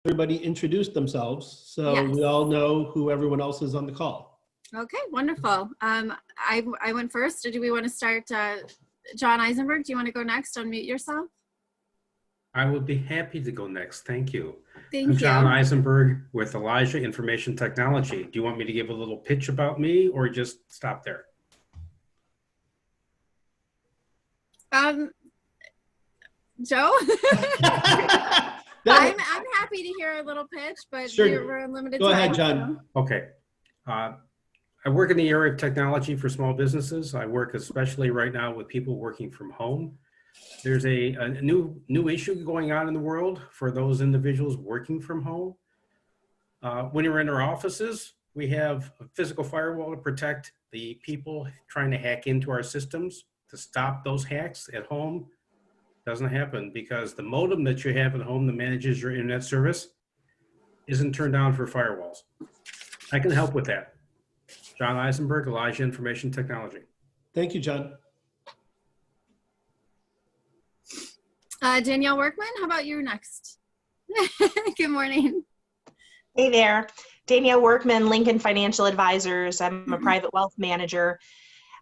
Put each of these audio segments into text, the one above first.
everybody introduce themselves so Yes. we all know who everyone else is on the call. Okay, wonderful. I went first, or do we want to start? John Eisenberg, do you want to go next? Unmute yourself. I would be happy to go next. Thank you. Thank I'm you. John Eisenberg with Elijah Information Technology. Do you want me to give a little pitch about me or just stop there? Joe? I'm happy to hear a little pitch, but Sure. we're in limited Go time. ahead, John. Okay. I work in the area of technology for small businesses. I work especially right now with people working from home. There's a new issue going on in the world for those individuals working from home. When you're in our offices, we have a physical firewall to protect the people trying to hack into our systems. To stop those hacks at home doesn't happen because the modem that you have at home that manages your internet service isn't turned on for firewalls. I can help with that. John Eisenberg, Elijah Information Technology. Thank you, John. Danielle Workman, how about you next? Good morning. Hey there, Danielle Workman, Lincoln Financial Advisors. I'm a private wealth manager.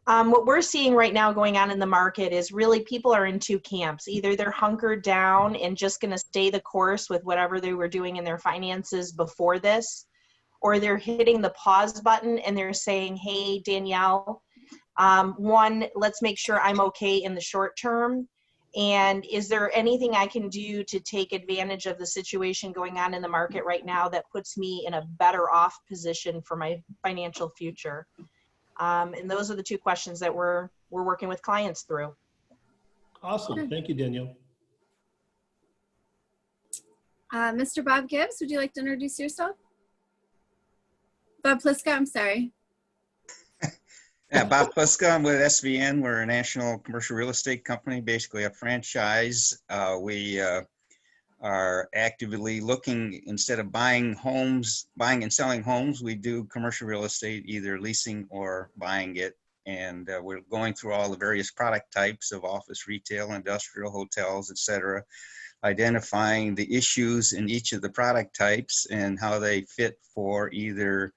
What we're seeing right now going on in the market is really people are in two camps. Either they're hunkered down and just going to stay the course with whatever they were doing in their finances before this, or they're hitting the pause button and they're saying, hey, Danielle, one, let's make sure I'm okay in the short term. And is there anything I can do to take advantage of the situation going on in the market right now that puts me in a better off position for my financial future? And those are the two questions that we're working with clients through. Awesome. Thank you, Danielle. Mr. Bob Gibbs, would you like to introduce yourself? Bob Pliska, I'm sorry. Yeah, Bob Pliska. I'm with SVN. We're a national commercial real estate company, basically a franchise. We are actively looking, instead of buying and selling homes, we do commercial real estate, either leasing or buying it. And we're going through all the various product types of office, retail, industrial, hotels, et cetera, identifying the issues in each of the product types and how they fit for either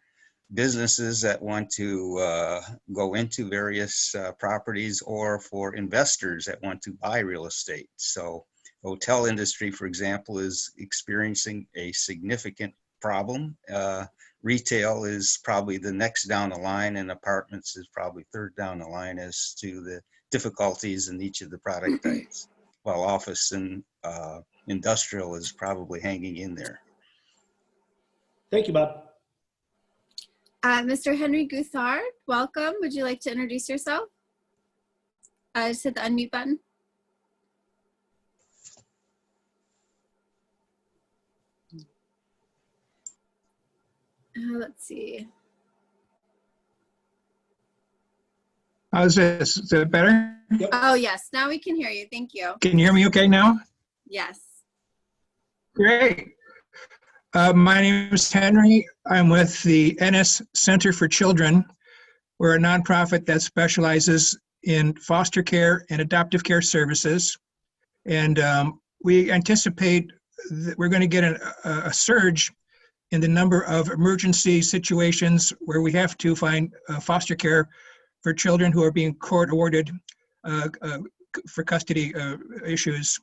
businesses that want to go into various properties or for investors that want to buy real estate. So hotel industry, for example, is experiencing a significant problem. Retail is probably the next down the line, and apartments is probably third down the line as to the difficulties in each of the product types, while office and industrial is probably hanging in there. Thank you, Bob. Mr. Henry Gouthard, welcome. Would you like to introduce yourself? Just hit the unmute button. Let's see. How's this? Is it better? Yep. Oh, yes. Now we can hear you. Thank you. Can you hear me okay now? Yes. Great. My name is Henry. I'm with the Ennis Center for Children. We're a nonprofit that specializes in foster care and adoptive care services. And we anticipate that we're going to get a surge in the number of emergency situations where we have to find foster care for children who are being court awarded for custody issues.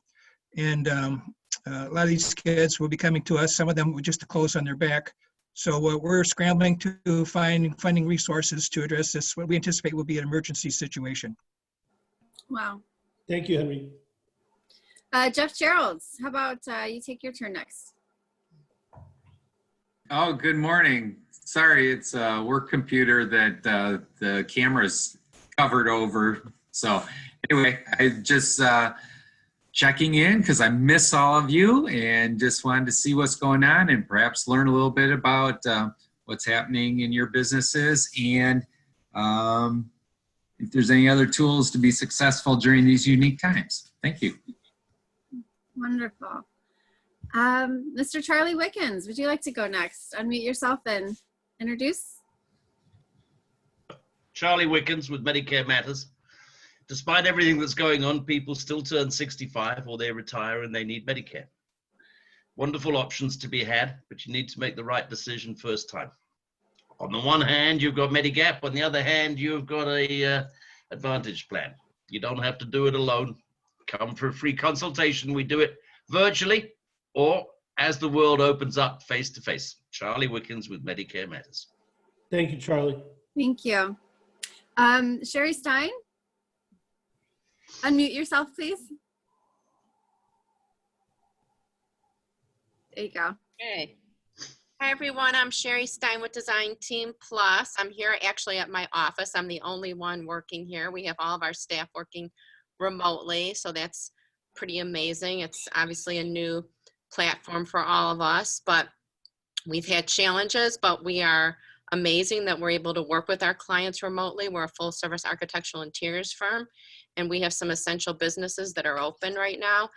And a lot of these kids will be coming to us, some of them with just the clothes on their back. So we're scrambling to find funding resources to address this, what we anticipate will be an emergency situation. Wow. Thank you, Henry. Jeff Geralds, how about you take your turn next? Oh, good morning. Sorry, it's a work computer that the camera's covered over. So anyway, I just checking in because I miss all of you and just wanted to see what's going on and perhaps learn a little bit about what's happening in your businesses and if there's any other tools to be successful during these unique times. Thank you. Wonderful. Mr. Charlie Wickens, would you like to go next? Unmute yourself and introduce. Charlie Wickens with Medicare Matters. Despite everything that's going on, people still turn 65 or they retire and they need Medicare. wonderful options to be had, but you need to make the right decision first time. On the one hand, you've got Medigap. On the other hand, you've got a Advantage plan. You don't have to do it alone. Come for a free consultation. We do it virtually or as the world opens up face to face. Charlie Wickens with Medicare Matters. Thank you, Charlie. Thank you. Sherry Stein, unmute yourself, please. There you go. Okay. Hi, everyone. I'm Sherry Stein with Design Team Plus. I'm here actually at my office. I'm the only one working here. We have all of our staff working remotely, so that's pretty amazing. It's obviously a new platform for all of us, but we've had challenges, but we are amazing that we're able to work with our clients remotely. We're a full service architectural interiors firm, and we have some essential businesses that are open right now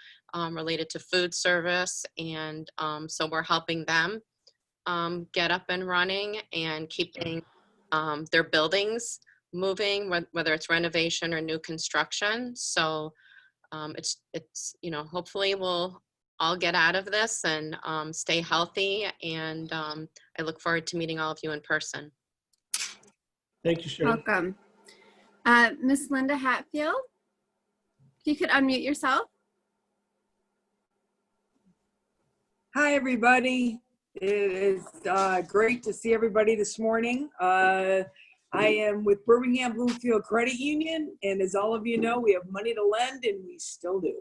related to food service, and so we're helping them get up and running and keeping their buildings moving, whether it's renovation or new construction. So it's you know, hopefully we'll all get out of this and stay healthy, and I look forward to meeting all of you in person. Thank you, Sherry. Welcome. Miss Linda Hatfield, if you could unmute yourself. Hi, everybody. It is great to see everybody this morning. I am with Birmingham Bloomfield Credit Union, and as all of you know, we have money to lend, and we still do.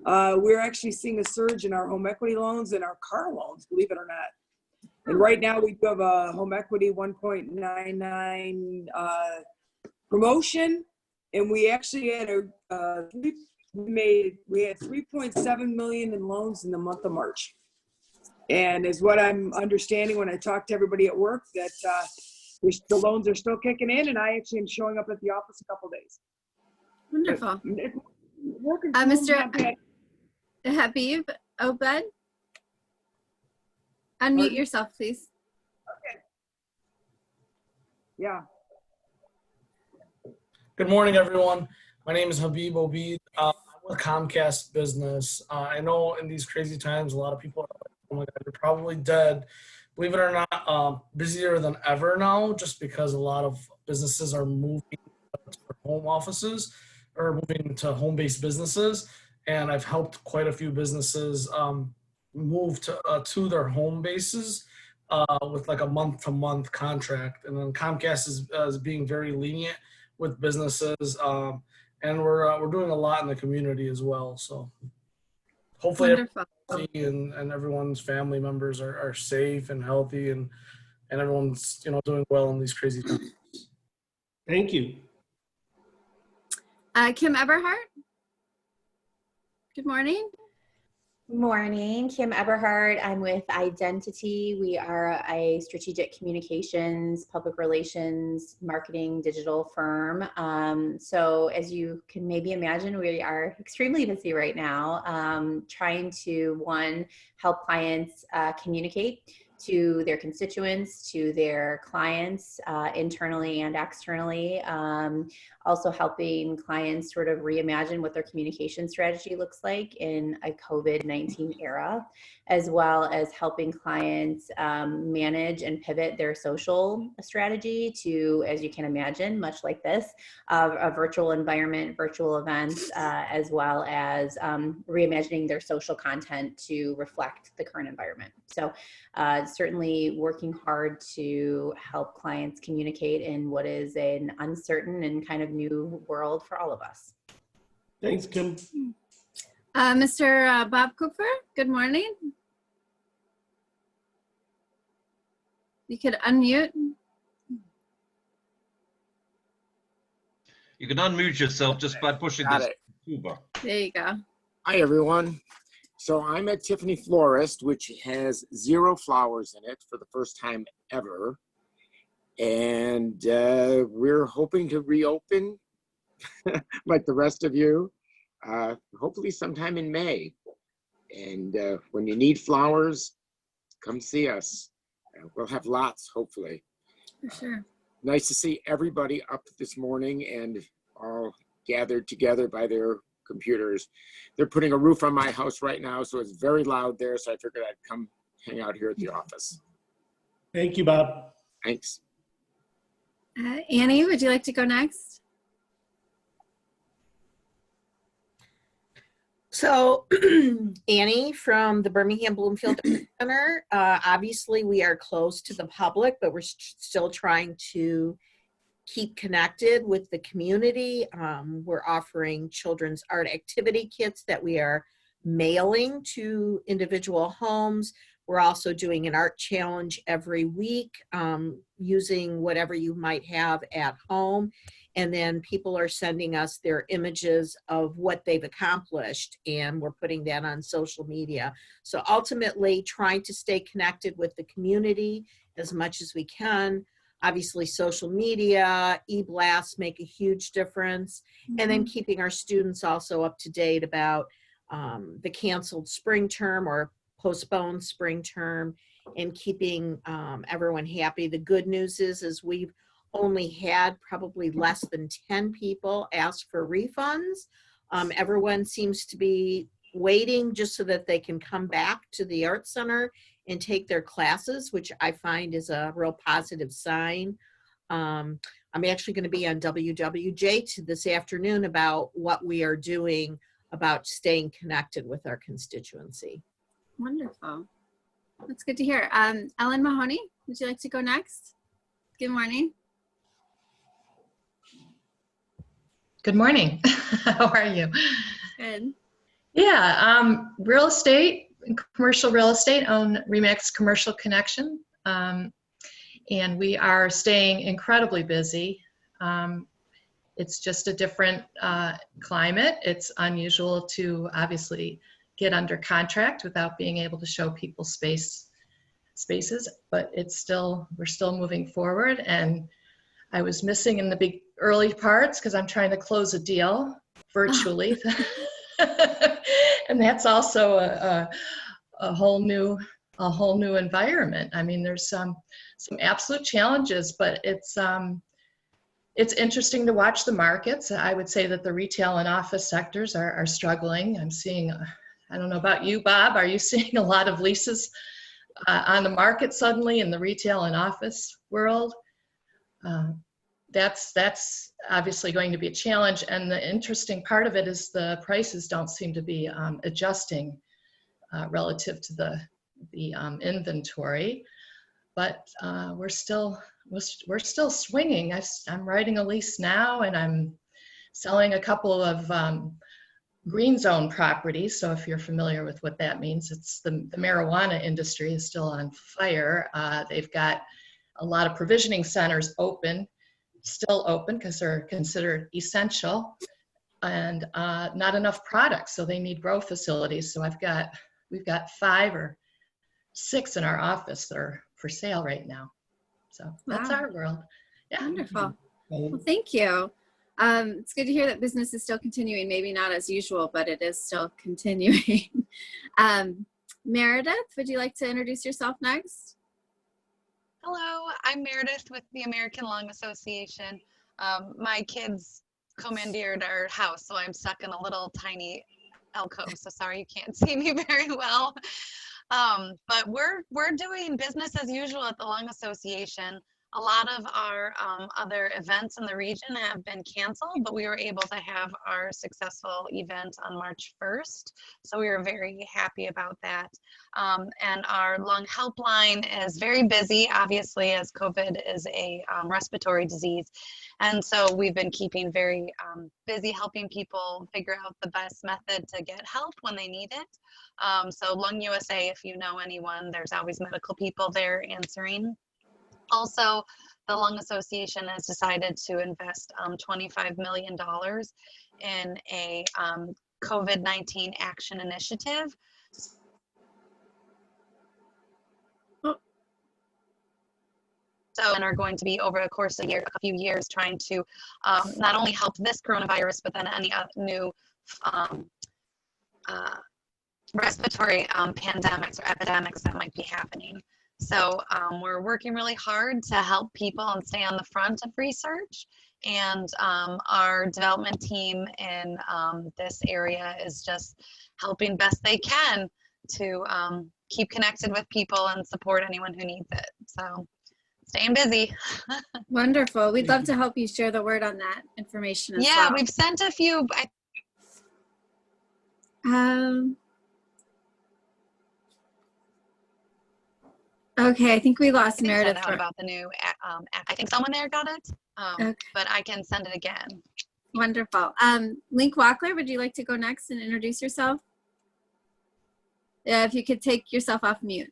We're actually seeing a surge in our home equity loans and our car loans, believe it or not. And right now we have a home equity 1.99 promotion, and we actually had we had 3.7 million in loans in the month of March. And is what I'm understanding when I talk to everybody at work, that the loans are still kicking in, and I actually am showing up at the office a couple days. Wonderful. Working Mr. Habib Obed, unmute yourself, please. Okay. Yeah. Good morning, everyone. My name is Habib Obed. I'm with Comcast Business. I know in these crazy times, a lot of people are like, oh my God, you're probably dead. Believe it or not, busier than ever now, just because a lot of businesses are moving to home offices or moving to home-based businesses. And I've helped quite a few businesses move to their home bases with like a month-to-month contract. And then Comcast is being very lenient with businesses, and we're doing a lot in the community as well. So hopefully everybody and everyone's family members are safe and healthy, and everyone's, you know, doing well in these crazy times. Thank you. Kim Eberhardt. Good morning. Morning, Kim Eberhardt. I'm with Identity. We are a strategic communications, public relations, marketing, digital firm. So as you can maybe imagine, we are extremely busy right now, trying to, one, help clients communicate to their constituents, to their clients, internally and externally. Also helping clients sort of reimagine what their communication strategy looks like in a COVID-19 era, as well as helping clients manage and pivot their social strategy to, as you can imagine, much like this, a virtual environment, virtual events, as well as reimagining their social content to reflect the current environment. So certainly working hard to help clients communicate in what is an uncertain and kind of new world for all of us. Thanks, Kim. Mr. Bob Cooper, good morning. You could unmute. You can unmute yourself just by pushing this tuba. There you go. Hi, everyone. So I'm at Tiffany Florist, which has 0 flowers in it for the first time ever. And we're hoping to reopen like the rest of you, hopefully sometime in May. And when you need flowers, come see us. We'll have lots, hopefully. For sure. Nice to see everybody up this morning and all gathered together by their computers. They're putting a roof on my house right now, so it's very loud there. So I figured I'd come hang out here at the office. Thank you, Bob. Thanks. Annie, would you like to go next? So Annie from the Birmingham Bloomfield Center, obviously we are closed to the public, but we're still trying to keep connected with the community. We're offering children's art activity kits that we are mailing to individual homes. We're also doing an art challenge every week using whatever you might have at home. And then people are sending us their images of what they've accomplished, and we're putting that on social media. So ultimately trying to stay connected with the community as much as we can. Obviously social media, e-blasts make a huge difference. And then keeping our students also up to date about the canceled spring term or postponed spring term, and keeping everyone happy. The good news is we've only had probably less than 10 people ask for refunds. Everyone seems to be waiting just so that they can come back to the Art Center and take their classes, which I find is a real positive sign. I'm actually going to be on WWJ this afternoon about what we are doing about staying connected with our constituency. Wonderful. That's good to hear. Ellen Mahoney, would you like to go next? Good morning. Good morning. How are you? Good. Yeah, real estate, commercial real estate, own RE/MAX Commercial Connection. And we are staying incredibly busy. It's just a different climate. It's unusual to obviously get under contract without being able to show people spaces, but we're still moving forward. And I was missing in the big early parts because I'm trying to close a deal virtually. And that's also a whole new environment. I mean, there's some absolute challenges, but it's interesting to watch the markets. I would say that the retail and office sectors are struggling. I'm seeing, I don't know about you, Bob, are you seeing a lot of leases on the market suddenly in the retail and office world? That's obviously going to be a challenge. And the interesting part of it is the prices don't seem to be adjusting relative to the inventory, but we're still swinging. I'm writing a lease now, and I'm selling a couple of green zone properties. So if you're familiar with what that means, it's the marijuana industry is still on fire. They've got a lot of provisioning centers still open because they're considered essential, and not enough products. So they need grow facilities. So we've got 5 or 6 in our office that are for sale right now. So that's Wow. our world. Yeah. Wonderful. Well, thank you. It's good to hear that business is still continuing, maybe not as usual, but it is still continuing. Meredith, would you like to introduce yourself next? Hello, I'm Meredith with the American Lung Association. My kids commandeered our house, so I'm stuck in a little tiny alcove, so sorry you can't see me very well. But we're doing business as usual at the Lung Association. A lot of our other events in the region have been canceled, but we were able to have our successful event on March 1st. So we were very happy about that. And our lung helpline is very busy, obviously, as COVID is a respiratory disease. And so we've been keeping very busy helping people figure out the best method to get help when they need it. So Lung USA, if you know anyone, there's always medical people there answering. Also, the Lung Association has decided to invest $25 million in a COVID-19 action initiative. So, and are going to be over the course of a few years trying to not only help this coronavirus, but then any new respiratory pandemics or epidemics that might be happening. So we're working really hard to help people and stay on the front of research. And our development team in this area is just helping best they can to keep connected with people and support anyone who needs it. So staying busy. Wonderful. We'd love to help you share the word on that information as Yeah, well. we've sent a few. Okay, I think we lost Sent Meredith. out about the new. I think someone there got it, Okay. but I can send it again. Wonderful. Link Wackler, would you like to go next and introduce yourself? Yeah, if you could take yourself off mute.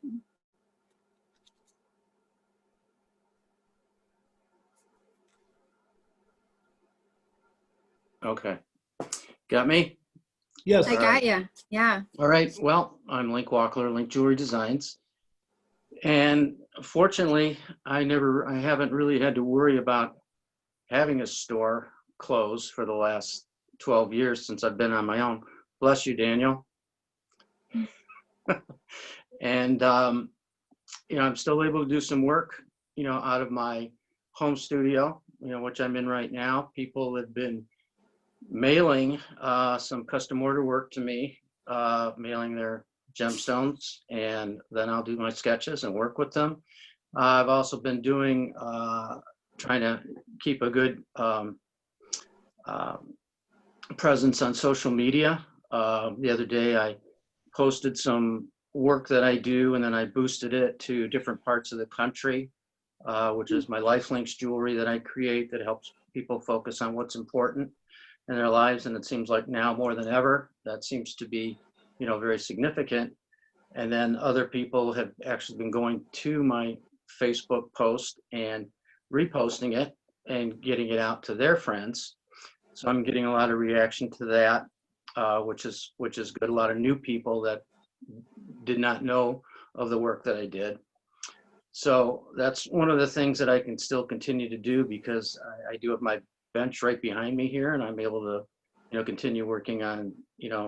Okay. Got me? Yes. I got you. Yeah. All right. Well, I'm Link Wackler, Link Jewelry Designs. And fortunately, I haven't really had to worry about having a store close for the last 12 years since I've been on my own. Bless you, Daniel. And, I'm still able to do some work, out of my home studio, which I'm in right now. People have been mailing some custom order work to me, mailing their gemstones, and then I'll do my sketches and work with them. I've also been doing, trying to keep a good presence on social media. The other day I posted some work that I do, and then I boosted it to different parts of the country, which is my Lifelinks jewelry that I create that helps people focus on what's important in their lives. And it seems like now more than ever, that seems to be, very significant. And then other people have actually been going to my Facebook post and reposting it and getting it out to their friends. So I'm getting a lot of reaction to that, which is good. A lot of new people that did not know of the work that I did. So that's one of the things that I can still continue to do, because I do have my bench right behind me here, and I'm able to, continue working on,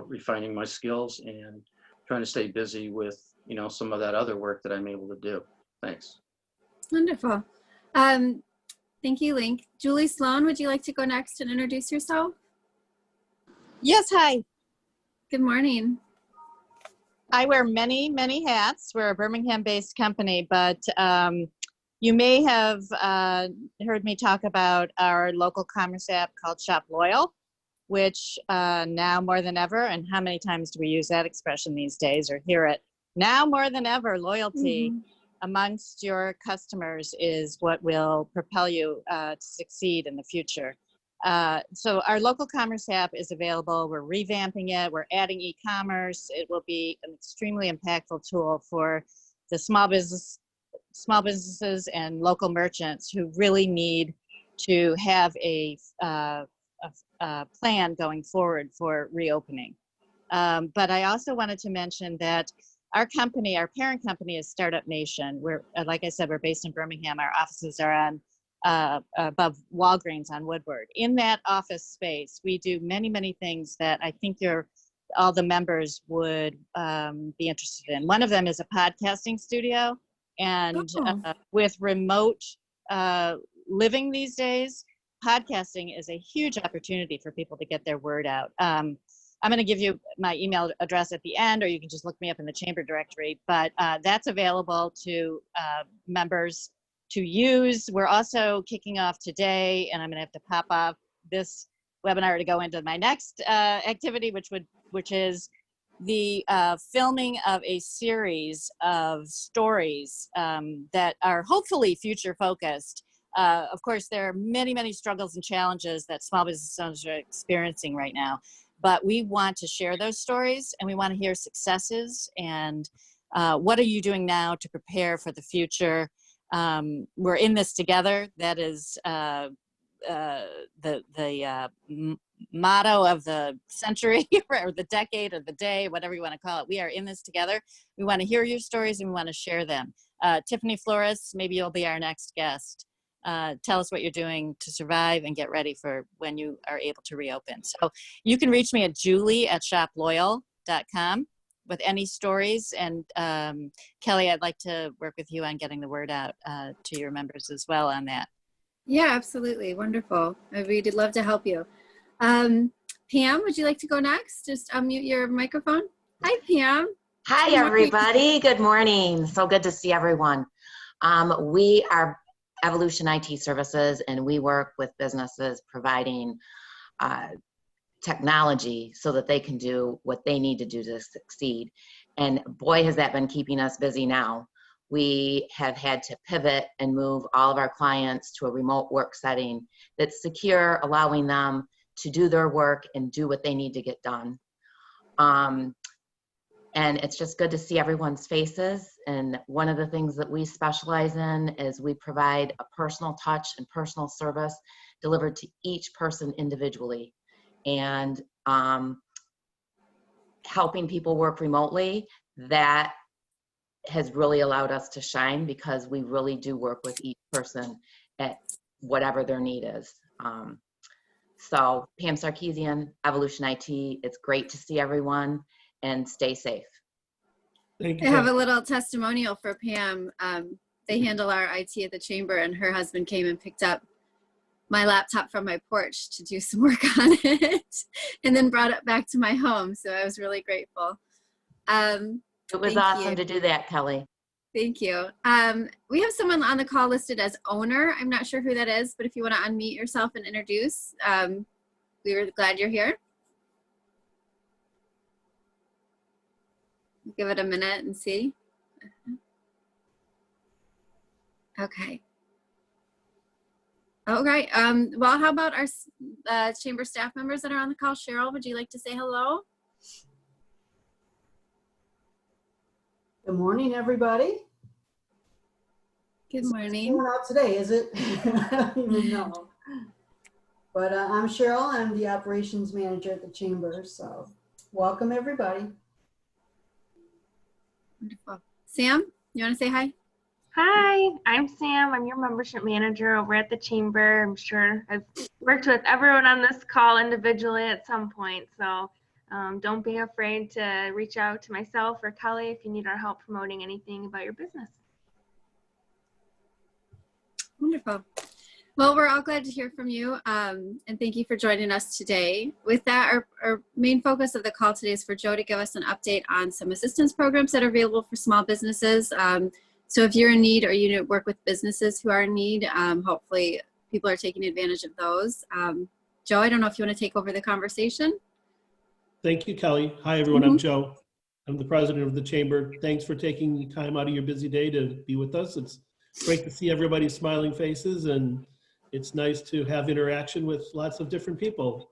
refining my skills and trying to stay busy with, some of that other work that I'm able to do. Thanks. Wonderful. Thank you, Link. Julie Sloan, would you like to go next and introduce yourself? Yes, hi. Good morning. I wear many, many hats. We're a Birmingham-based company, but you may have heard me talk about our local commerce app called Shop Loyal, which now more than ever, and how many times do we use that expression these days or hear it? Now more than ever, loyalty amongst your customers is what will propel you to succeed in the future. So our local commerce app is available. We're revamping it. We're adding e-commerce. It will be an extremely impactful tool for the small businesses and local merchants who really need to have a plan going forward for reopening. But I also wanted to mention that our company, our parent company, is Startup Nation. We're, like I said, we're based in Birmingham. Our offices are on above Walgreens on Woodward. In that office space, we do many, many things that I think all the members would be interested in. One of them is a podcasting studio, and with remote living these days, podcasting is a huge opportunity for people to get their word out. I'm going to give you my email address at the end, or you can just look me up in the chamber directory, but that's available to members to use. We're also kicking off today, and I'm going to have to pop off this webinar to go into my next activity, which is the filming of a series of stories that are hopefully future focused. Of course, there are many, many struggles and challenges that small business owners are experiencing right now, but we want to share those stories, and we want to hear successes and what are you doing now to prepare for the future. We're in this together. That is the motto of the century or the decade or the day, whatever you want to call it. We are in this together. We want to hear your stories and we want to share them. Tiffany Flores, maybe you'll be our next guest. Tell us what you're doing to survive and get ready for when you are able to reopen. So you can reach me at julie@shoployal.com with any stories. And Kelly, I'd like to work with you on getting the word out to your members as well on that. Yeah, absolutely. Wonderful. We'd love to help you. Pam, would you like to go next? Just unmute your microphone. Hi, Pam. Hi, everybody. Good morning. So good to see everyone. We are Evolution IT Services, and we work with businesses providing technology so that they can do what they need to do to succeed. And boy, has that been keeping us busy now. We have had to pivot and move all of our clients to a remote work setting that's secure, allowing them to do their work and do what they need to get done. And it's just good to see everyone's faces. And one of the things that we specialize in is we provide a personal touch and personal service delivered to each person individually. And helping people work remotely, that has really allowed us to shine because we really do work with each person at whatever their need is. So Pam Sarkeesian, Evolution IT, it's great to see everyone and stay safe. Thank you. I have a little testimonial for Pam. They handle our IT at the chamber, and her husband came and picked up my laptop from my porch to do some work on it and then brought it back to my home. So I was really grateful. It was awesome to do that, Kelly. Thank you. We have someone on the call listed as owner. I'm not sure who that is, but if you want to unmute yourself and introduce, we were glad you're here. Give it a minute and see. Okay. Okay. Well, how about our chamber staff members that are on the call? Cheryl, would you like to say hello? Good morning, everybody. Good morning. What's going on today, is it? I don't even know. But I'm Cheryl. I'm the operations manager at the chamber. So welcome, everybody. Wonderful. Sam, you want to say hi? Hi, I'm Sam. I'm your membership manager over at the chamber. I'm sure I've worked with everyone on this call individually at some point. So don't be afraid to reach out to myself or Kelly if you need our help promoting anything about your business. Wonderful. Well, we're all glad to hear from you, and thank you for joining us today. With that, our main focus of the call today is for Joe to give us an update on some assistance programs that are available for small businesses. So if you're in need or you work with businesses who are in need, hopefully people are taking advantage of those. Joe, I don't know if you want to take over the conversation. Thank you, Kelly. Hi, everyone. I'm Joe. I'm the president of the chamber. Thanks for taking time out of your busy day to be with us. It's great to see everybody's smiling faces, and it's nice to have interaction with lots of different people.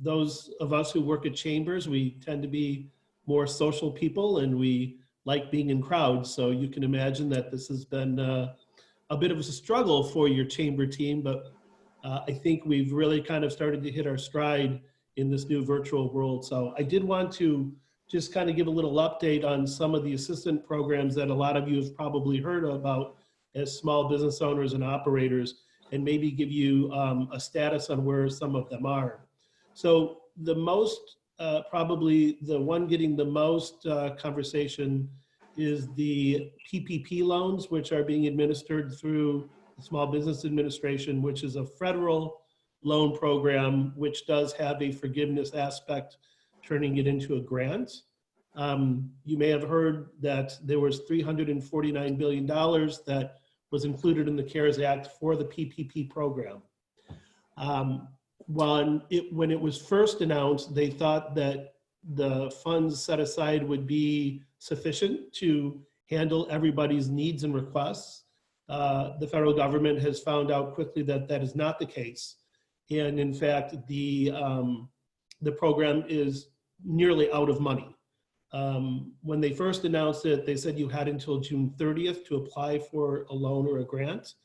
Those of us who work at chambers, we tend to be more social people, and we like being in crowds. So you can imagine that this has been a bit of a struggle for your chamber team, but I think we've really kind of started to hit our stride in this new virtual world. So I did want to just kind of give a little update on some of the assistant programs that a lot of you have probably heard about as small business owners and operators, and maybe give you a status on where some of them are. So the most, probably the one getting the most conversation is the PPP loans, which are being administered through the Small Business Administration, which is a federal loan program, which does have a forgiveness aspect, turning it into a grant. You may have heard that there was $349 billion that was included in the CARES Act for the PPP program. When it was first announced, they thought that the funds set aside would be sufficient to handle everybody's needs and requests. The federal government has found out quickly that that is not the case. And in fact, the program is nearly out of money. When they first announced it, they said you had until June 30th to apply for a loan or a grant,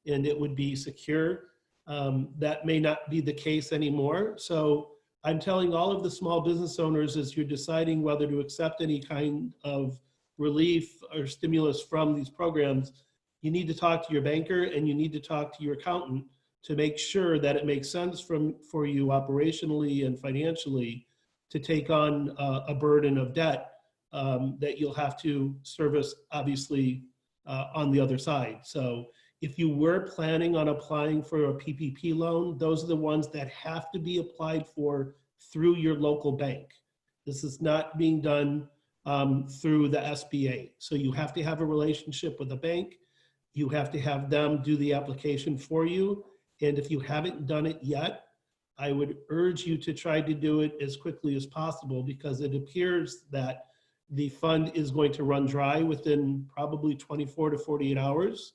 and it would be secure. That may not be the case anymore. So I'm telling all of the small business owners, as you're deciding whether to accept any kind of relief or stimulus from these programs, you need to talk to your banker and you need to talk to your accountant to make sure that it makes sense for you operationally and financially to take on a burden of debt that you'll have to service, obviously, on the other side. So If you were planning on applying for a PPP loan, those are the ones that have to be applied for through your local bank. This is not being done through the SBA. So you have to have a relationship with the bank. You have to have them do the application for you. And if you haven't done it yet, I would urge you to try to do it as quickly as possible, because it appears that the fund is going to run dry within probably 24 to 48 hours.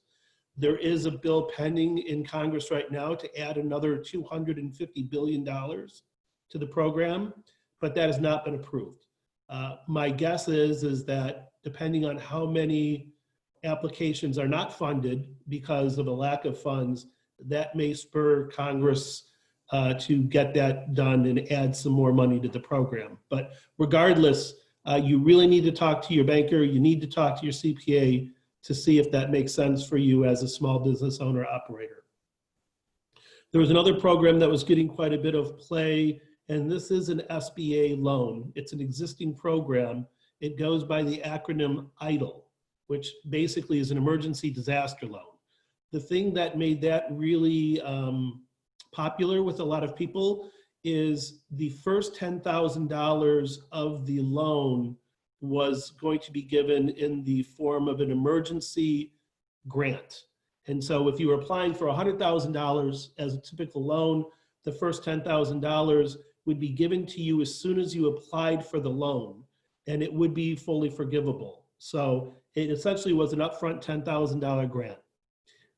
There is a bill pending in Congress right now to add another $250 billion to the program, but that has not been approved. My guess is that depending on how many applications are not funded because of a lack of funds, that may spur Congress to get that done and add some more money to the program. But regardless, you really need to talk to your banker. You need to talk to your CPA to see if that makes sense for you as a small business owner operator. There was another program that was getting quite a bit of play, and this is an SBA loan. It's an existing program. It goes by the acronym EIDL, which basically is an emergency disaster loan. The thing that made that really popular with a lot of people is the first $10,000 of the loan was going to be given in the form of an emergency grant. And so if you were applying for $100,000 as a typical loan, the first $10,000 would be given to you as soon as you applied for the loan, and it would be fully forgivable. So it essentially was an upfront $10,000 grant.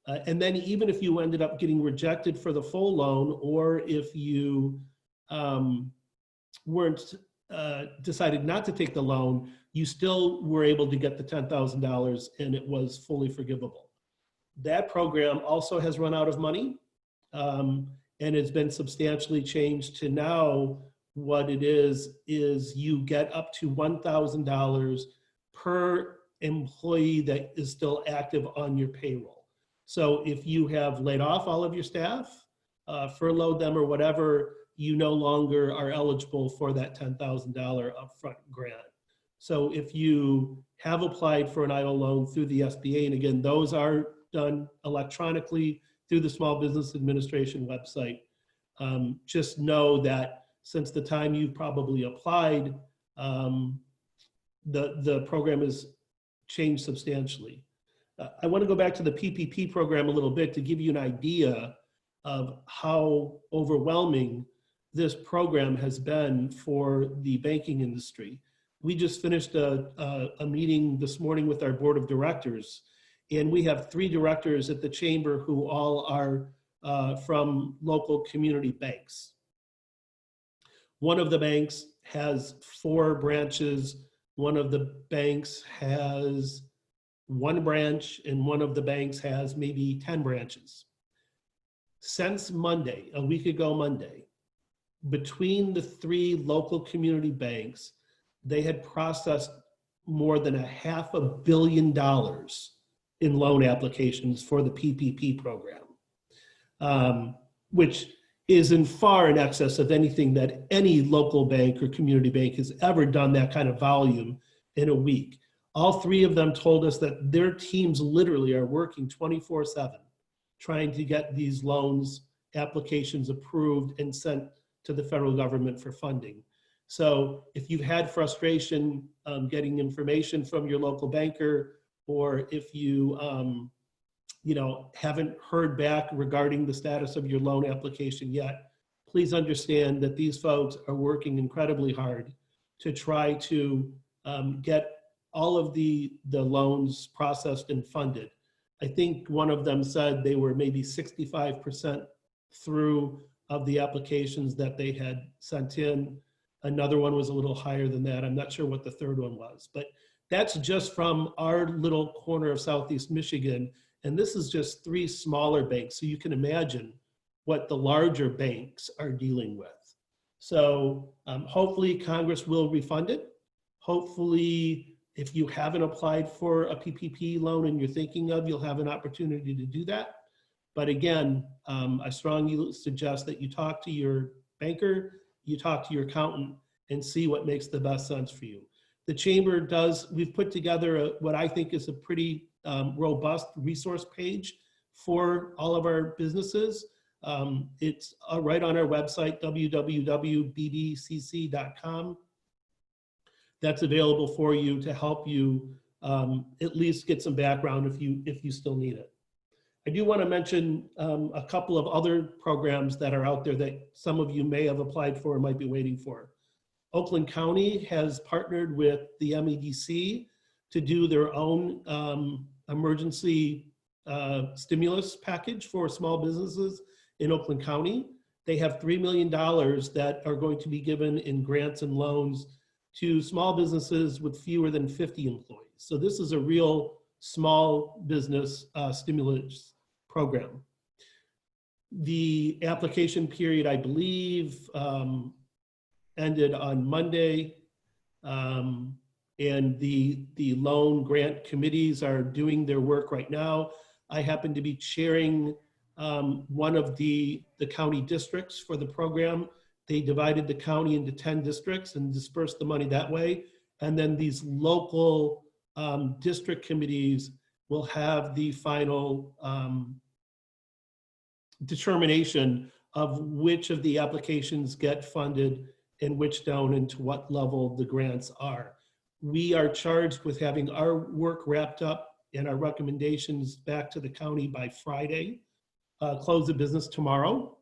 And then even if you ended up getting rejected for the full loan, or if you decided not to take the loan, you still were able to get the $10,000 and it was fully forgivable. That program also has run out of money and it's been substantially changed to now what it is you get up to $1,000 per employee that is still active on your payroll. So if you have laid off all of your staff, furloughed them or whatever, you no longer are eligible for that $10,000 upfront grant. So if you have applied for an EIDL loan through the SBA, and again, those are done electronically through the Small Business Administration website, just know that since the time you've probably applied, the program has changed substantially. I want to go back to the PPP program a little bit to give you an idea of how overwhelming this program has been for the banking industry. We just finished a meeting this morning with our board of directors, and we have 3 directors at the chamber who all are from local community banks. One of the banks has 4 branches, one of the banks has 1 branch, and one of the banks has maybe 10 branches. Since Monday, a week ago Monday, between the 3 local community banks, they had processed more than $500 million in loan applications for the PPP program, which is far in excess of anything that any local bank or community bank has ever done that kind of volume in a week. All 3 of them told us that their teams literally are working 24/7 trying to get these loans applications approved and sent to the federal government for funding. So if you've had frustration getting information from your local banker, or if you haven't heard back regarding the status of your loan application yet, please understand that these folks are working incredibly hard to try to get all of the loans processed and funded. I think one of them said they were maybe 65% through of the applications that they had sent in. Another one was a little higher than that. I'm not sure what the third one was, but that's just from our little corner of Southeast Michigan. And this is just 3 smaller banks. So you can imagine what the larger banks are dealing with. So hopefully Congress will refund it. Hopefully, if you haven't applied for a PPP loan and you're thinking of, you'll have an opportunity to do that. But again, I strongly suggest that you talk to your banker, you talk to your accountant, and see what makes the best sense for you. The chamber we've put together what I think is a pretty robust resource page for all of our businesses. It's right on our website, www.bbcc.com. That's available for you to help you at least get some background if you still need it. I do want to mention a couple of other programs that are out there that some of you may have applied for or might be waiting for. Oakland County has partnered with the MEDC to do their own emergency stimulus package for small businesses in Oakland County. They have $3 million that are going to be given in grants and loans to small businesses with fewer than 50 employees. So this is a real small business stimulus program. The application period, I believe, ended on Monday, and the loan grant committees are doing their work right now. I happen to be chairing one of the county districts for the program. They divided the county into 10 districts and dispersed the money that way. And then these local district committees will have the final determination of which of the applications get funded and which don't, and to what level the grants are. We are charged with having our work wrapped up and our recommendations back to the county by Friday, close of business tomorrow.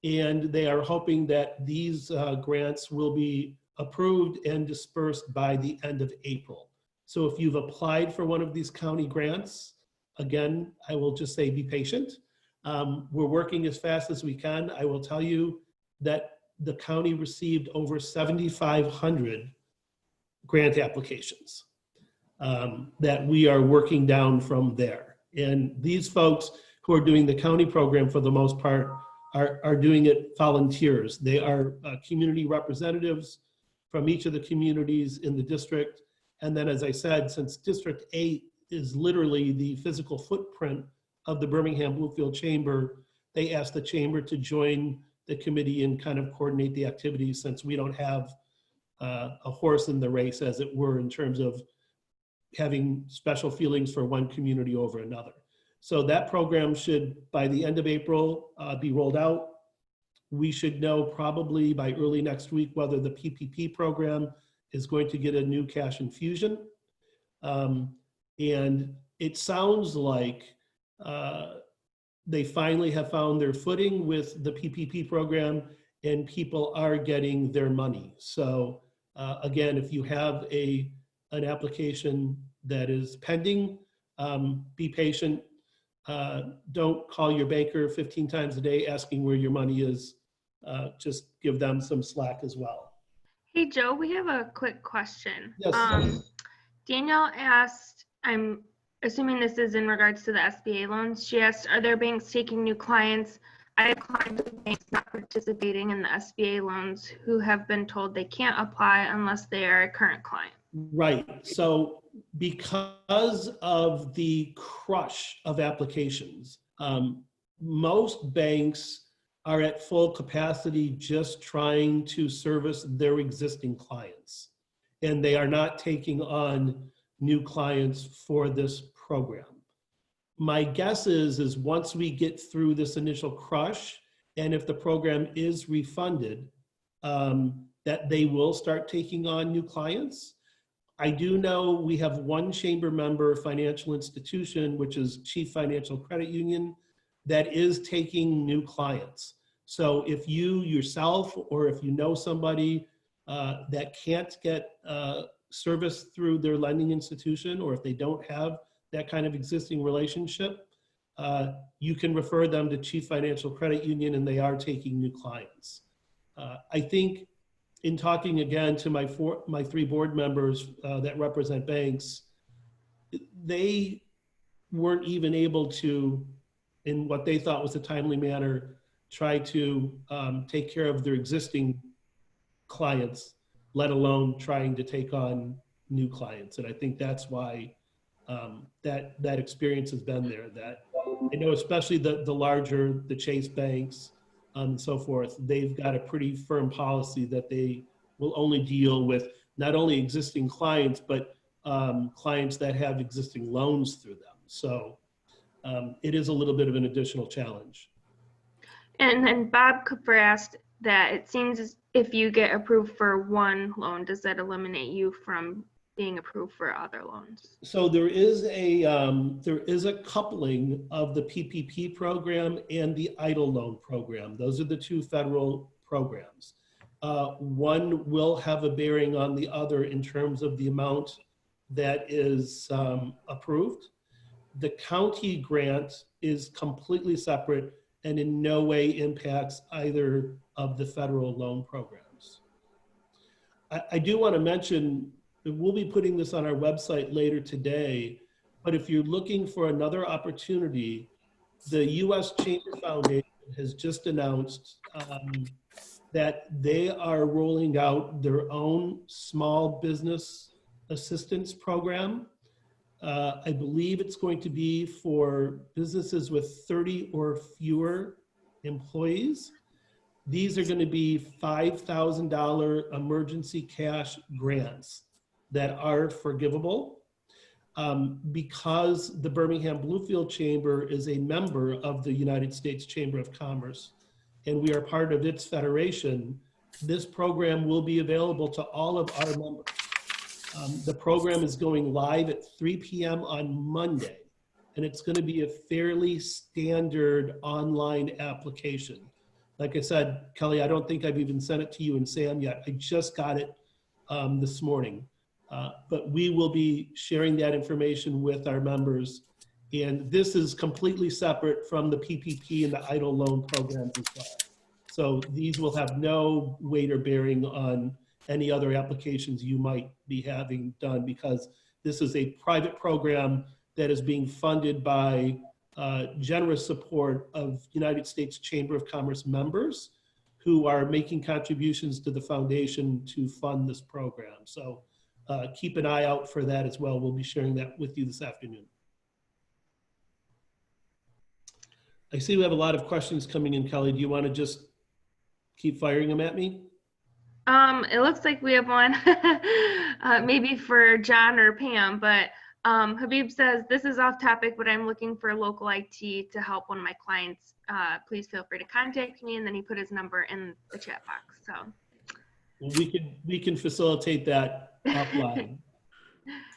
And they are hoping that these grants will be approved and dispersed by the end of April. So if you've applied for one of these county grants, again, I will just say be patient. We're working as fast as we can. I will tell you that the county received over 7,500 grant applications that we are working down from there. And these folks who are doing the county program, for the most part, are doing it volunteers. They are community representatives from each of the communities in the district. And then, as I said, since District 8 is literally the physical footprint of the Birmingham Bloomfield Chamber, they asked the chamber to join the committee and kind of coordinate the activities, since we don't have a horse in the race, as it were, in terms of having special feelings for one community over another. So that program should, by the end of April, be rolled out. We should know probably by early next week whether the PPP program is going to get a new cash infusion. And it sounds like they finally have found their footing with the PPP program, and people are getting their money. So again, if you have an application that is pending, be patient. Don't call your banker 15 times a day asking where your money is. Just give them some slack as well. Hey, Joe, we have a quick question. Yes. Danielle asked, I'm assuming this is in regards to the SBA loans. She asked, are there banks taking new clients? I have clients with banks not participating in the SBA loans who have been told they can't apply unless they are a current client. Right. So because of the crush of applications, most banks are at full capacity just trying to service their existing clients. And they are not taking on new clients for this program. My guess is once we get through this initial crush, and if the program is refunded, that they will start taking on new clients. I do know we have one chamber member financial institution, which is Chief Financial Credit Union, that is taking new clients. So if you yourself, or if you know somebody that can't get service through their lending institution, or if they don't have that kind of existing relationship, you can refer them to Chief Financial Credit Union, and they are taking new clients. I think in talking again to my three board members that represent banks, they weren't even able to, in what they thought was a timely manner, try to take care of their existing clients, let alone trying to take on new clients. And I think that's why that experience has been there. That I know, especially the larger, the Chase banks and so forth, they've got a pretty firm policy that they will only deal with not only existing clients, but clients that have existing loans through them. So it is a little bit of an additional challenge. And then Bob Cooper asked that it seems as if you get approved for one loan, does that eliminate you from being approved for other loans? So there is a coupling of the PPP program and the EIDL loan program. Those are the two federal programs. One will have a bearing on the other in terms of the amount that is approved. The county grant is completely separate and in no way impacts either of the federal loan programs. I do want to mention that we'll be putting this on our website later today, but if you're looking for another opportunity, the U.S. Chamber Foundation has just announced that they are rolling out their own small business assistance program. I believe it's going to be for businesses with 30 or fewer employees. These are going to be $5,000 emergency cash grants that are forgivable. Because the Birmingham Bloomfield Chamber is a member of the United States Chamber of Commerce, and we are part of its federation, this program will be available to all of our members. The program is going live at 3 p.m. on Monday, and it's going to be a fairly standard online application. Like I said, Kelly, I don't think I've even sent it to you and Sam yet. I just got it this morning. But we will be sharing that information with our members. And this is completely separate from the PPP and the EIDL loan programs as well. So these will have no weight or bearing on any other applications you might be having done, because this is a private program that is being funded by generous support of United States Chamber of Commerce members who are making contributions to the foundation to fund this program. So keep an eye out for that as well. We'll be sharing that with you this afternoon. I see we have a lot of questions coming in, Kelly. Do you want to just keep firing them at me? It looks like we have one maybe for John or Pam, but Habib says, this is off topic, but I'm looking for local IT to help one of my clients. Please feel free to contact me. And then he put his number in the chat box. So we can facilitate that offline.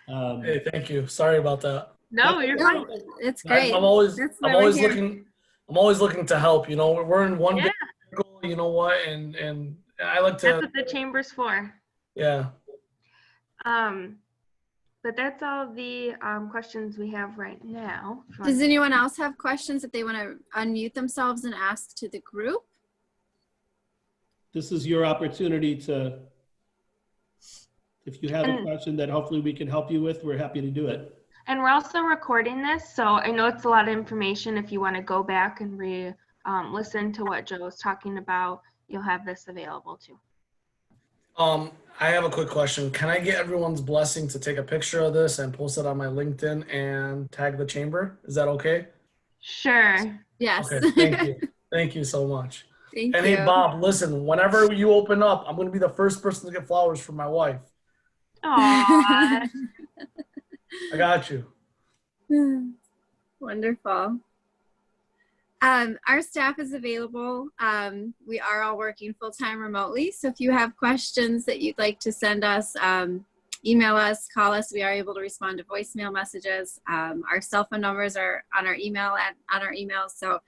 Hey, thank you. Sorry about that. No, you're fine. It's great. I'm always here. looking to help. You know, we're in one big circle, you know what, and I like to. That's what the chamber's for. Yeah. But that's all the questions we have right now. Does anyone else have questions that they want to unmute themselves and ask to the group? This is your opportunity to, if you have a question that hopefully we can help you with, we're happy to do it. And we're also recording this, so I know it's a lot of information. If you want to go back and listen to what Joe was talking about, you'll have this available too. I have a quick question. Can I get everyone's blessing to take a picture of this and post it on my LinkedIn and tag the chamber? Is that okay? Sure. Yes. Okay, thank you. Thank you so much. Thank and you. Hey, Bob, listen, whenever you open up, I'm going to be the first person to get flowers for my wife. Aww. I got you. Wonderful. Our staff is available. We are all working full-time remotely. So if you have questions that you'd like to send us, email us, call us. We are able to respond to voicemail messages. Our cell phone numbers are on our email on our emails. So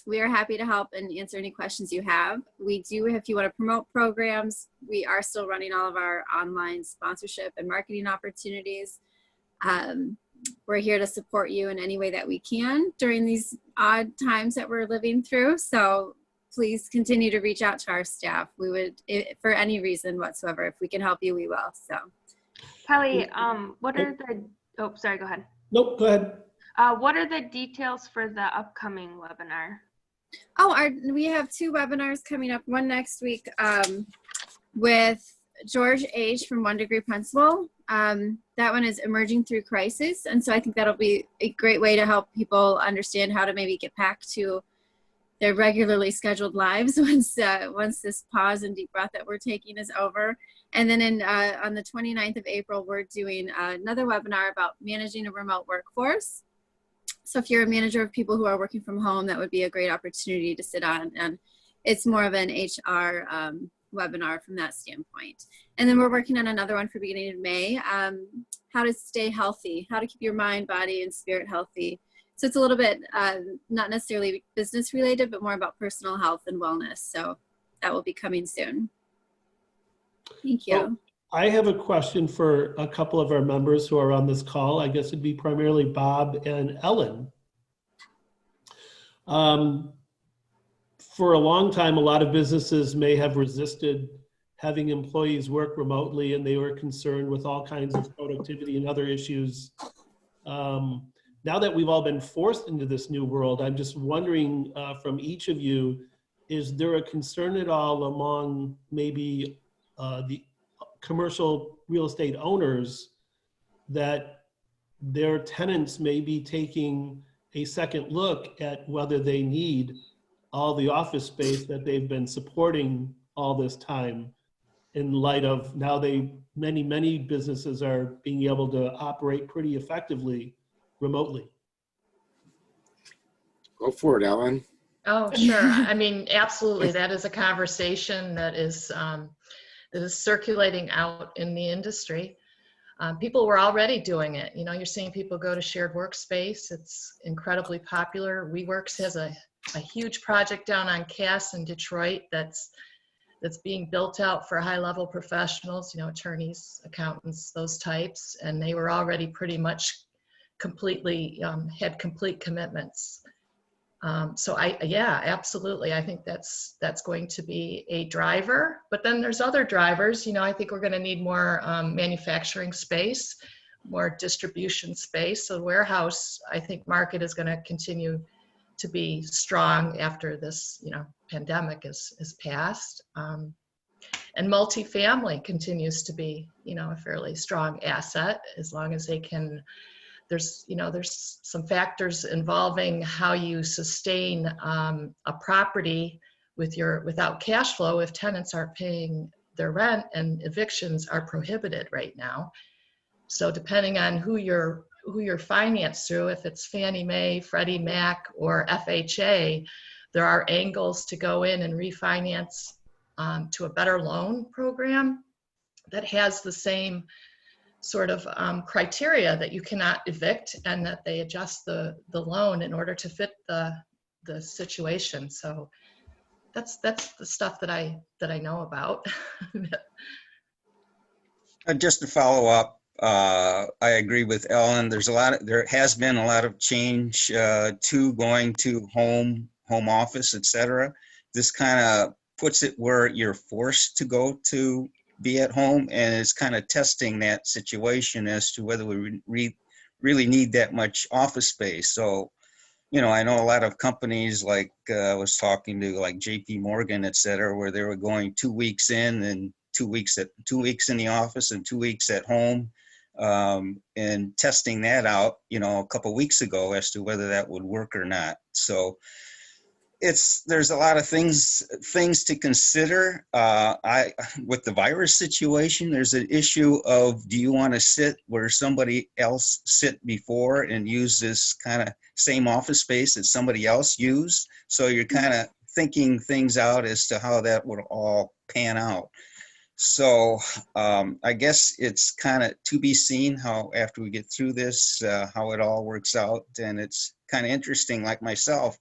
we are happy to help and answer any questions you have. We do, if you want to promote programs, we are still running all of our online sponsorship and marketing opportunities. We're here to support you in any way that we can during these odd times that we're living through. So please continue to reach out to our staff. We would, for any reason whatsoever, if we can help you, we will. So, Kelly, what are the, oh, sorry, go ahead. Nope, go ahead. What are the details for the upcoming webinar? Oh, we have 2 webinars coming up. One next week with George H. from One Degree Principal. That one is Emerging Through Crisis. And so I think that'll be a great way to help people understand how to maybe get back to their regularly scheduled lives once this pause and deep breath that we're taking is over. And then on the 29th of April, we're doing another webinar about managing a remote workforce. So if you're a manager of people who are working from home, that would be a great opportunity to sit on. And it's more of an HR webinar from that standpoint. And then we're working on another one for beginning of May, how to stay healthy, how to keep your mind, body, and spirit healthy. So it's a little bit not necessarily business related, but more about personal health and wellness. So that will be coming soon. Thank you. So I have a question for a couple of our members who are on this call. I guess it'd be primarily Bob and Ellen. For a long time, a lot of businesses may have resisted having employees work remotely, and they were concerned with all kinds of productivity and other issues. Now that we've all been forced into this new world, I'm just wondering from each of you, is there a concern at all among maybe the commercial real estate owners that their tenants may be taking a second look at whether they need all the office space that they've been supporting all this time, in light of now many businesses are being able to operate pretty effectively remotely? Go for it, Ellen. Oh, sure. I mean, absolutely. That is a conversation that is circulating out in the industry. People were already doing it. You know, you're seeing people go to shared workspace. It's incredibly popular. WeWorks has a huge project down on Cass in Detroit that's being built out for high-level professionals, you know, attorneys, accountants, those types, and they were already pretty much completely had complete commitments. So yeah, absolutely. I think that's going to be a driver, but then there's other drivers. You know, I think we're going to need more manufacturing space, more distribution space. So the warehouse, I think, market is going to continue to be strong after this, you know, pandemic is passed. And multifamily continues to be, you know, a fairly strong asset as long as they can. There's some factors involving how you sustain a property without cash flow if tenants aren't paying their rent, and evictions are prohibited right now. So depending on who you're financed through, if it's Fannie Mae, Freddie Mac, or FHA, there are angles to go in and refinance to a better loan program that has the same sort of criteria that you cannot evict, and that they adjust the loan in order to fit the situation. So that's the stuff that I know about. Just to follow up, I agree with Ellen. There has been a lot of change to going to home office, et.cetera. This kind of puts it where you're forced to go to be at home, and it's kind of testing that situation as to whether we really need that much office space. So, you know, I know a lot of companies, like I was talking to like JP Morgan, et cetera, where they were going 2 weeks in and 2 weeks in the office and 2 weeks at home, and testing that out, you know, a couple weeks ago as to whether that would work or not. So there's a lot of things to consider. With the virus situation, there's an issue of, do you want to sit where somebody else sit before and use this kind of same office space that somebody else used? So you're kind of thinking things out as to how that would all pan out. So I guess it's kind of to be seen how, after we get through this, how it all works out. And it's kind of interesting, like myself,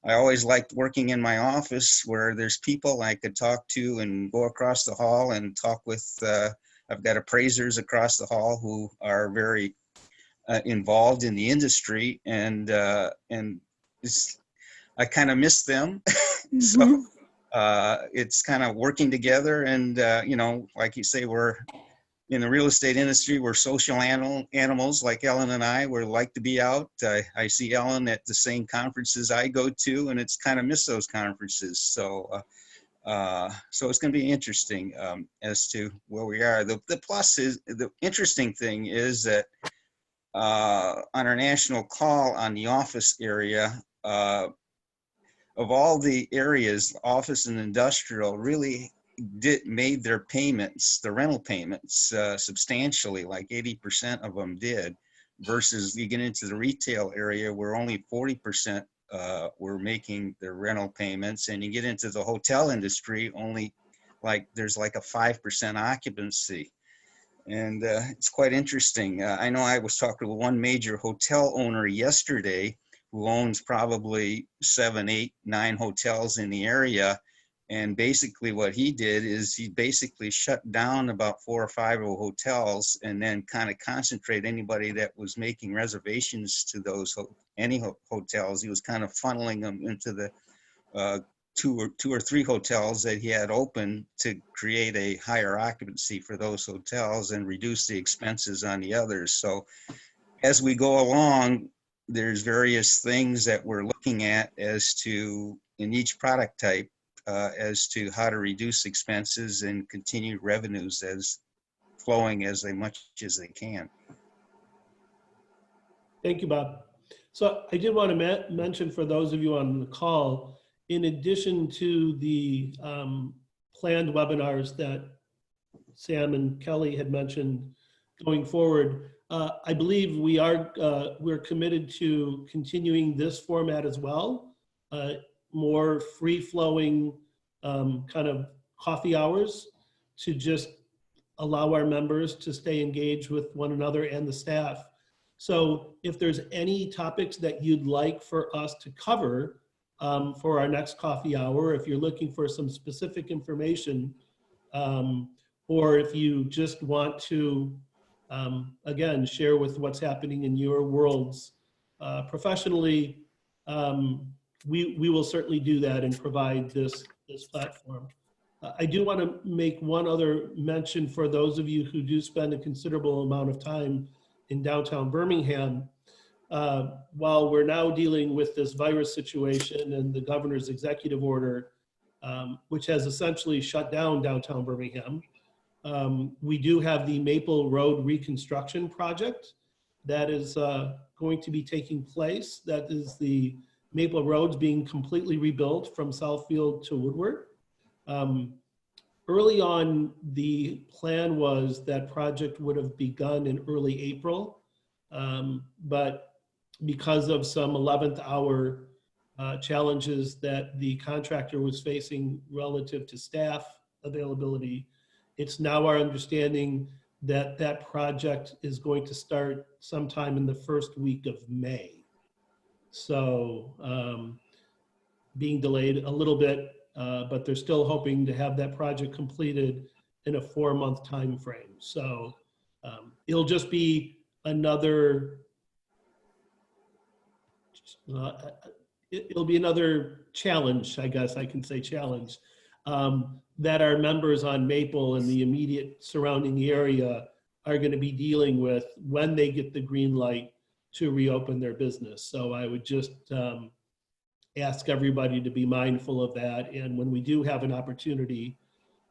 I always liked working in my office where there's people I could talk to and go across the hall and talk with. I've got appraisers across the hall who are very involved in the industry, and I kind of miss them. So it's kind of working together, and you know, like you say, we're in the real estate industry, we're social animals like Ellen and I. We like to be out. I see Ellen at the same conferences I go to, and it's kind of miss those conferences. So so it's going to be interesting as to where we are. The plus is, the interesting thing is that on our national call on the office area, of all the areas, office and industrial really made their payments, the rental payments, substantially, like 80% of them did. versus you get into the retail area where only 40% were making their rental payments, and you get into the hotel industry, only there's like a 5% occupancy. And it's quite interesting. I know I was talking to one major hotel owner yesterday who owns probably 7, 8, 9 hotels in the area. And basically what he did is he basically shut down about 4 or 5 hotels and then kind of concentrate anybody that was making reservations to those hotels. He was kind of funneling them into the two or three hotels that he had open to create a higher occupancy for those hotels and reduce the expenses on the others. So as we go along, there's various things that we're looking at as to, in each product type, as to how to reduce expenses and continue revenues as flowing as much as they can. Thank you, Bob. So I did want to mention for those of you on the call, in addition to the planned webinars that Sam and Kelly had mentioned going forward, I believe we're committed to continuing this format as well. More free-flowing kind of coffee hours to just allow our members to stay engaged with one another and the staff. So if there's any topics that you'd like for us to cover for our next coffee hour, if you're looking for some specific information, or if you just want to, again, share with what's happening in your worlds professionally, we will certainly do that and provide this platform. I do want to make one other mention for those of you who do spend a considerable amount of time in downtown Birmingham. While we're now dealing with this virus situation and the governor's executive order, which has essentially shut down downtown Birmingham, we do have the Maple Road reconstruction project that is going to be taking place. That is the Maple Roads being completely rebuilt from Southfield to Woodward. Early on, the plan was that project would have begun in early April, but because of some 11th hour challenges that the contractor was facing relative to staff availability, it's now our understanding that that project is going to start sometime in the first week of May. So being delayed a little bit, but they're still hoping to have that project completed in a 4-month time frame. So it'll just be another it'll be another challenge, I guess I can say challenge, that our members on Maple and the immediate surrounding area are going to be dealing with when they get the green light to reopen their business. So I would just ask everybody to be mindful of that. And when we do have an opportunity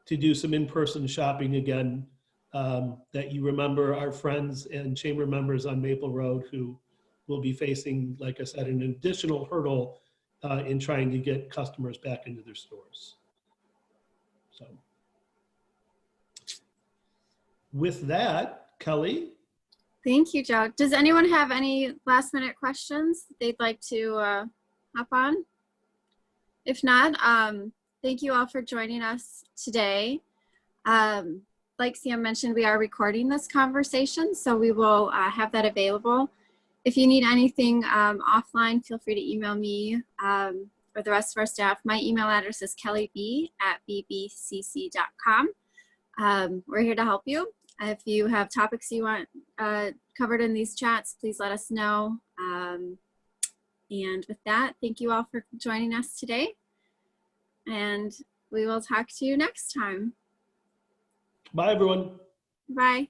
to do some in-person shopping again, that you remember our friends and chamber members on Maple Road who will be facing, like I said, an additional hurdle in trying to get customers back into their stores. So with that, Kelly. Thank you, Joe. Does anyone have any last minute questions they'd like to hop on? If not, thank you all for joining us today. Like Sam mentioned, we are recording this conversation, so we will have that available. If you need anything offline, feel free to email me or the rest of our staff. My email address is kellyb@bbcc.com. We're here to help you. If you have topics you want covered in these chats, please let us know. And with that, thank you all for joining us today. And we will talk to you next time. Bye, everyone. Bye.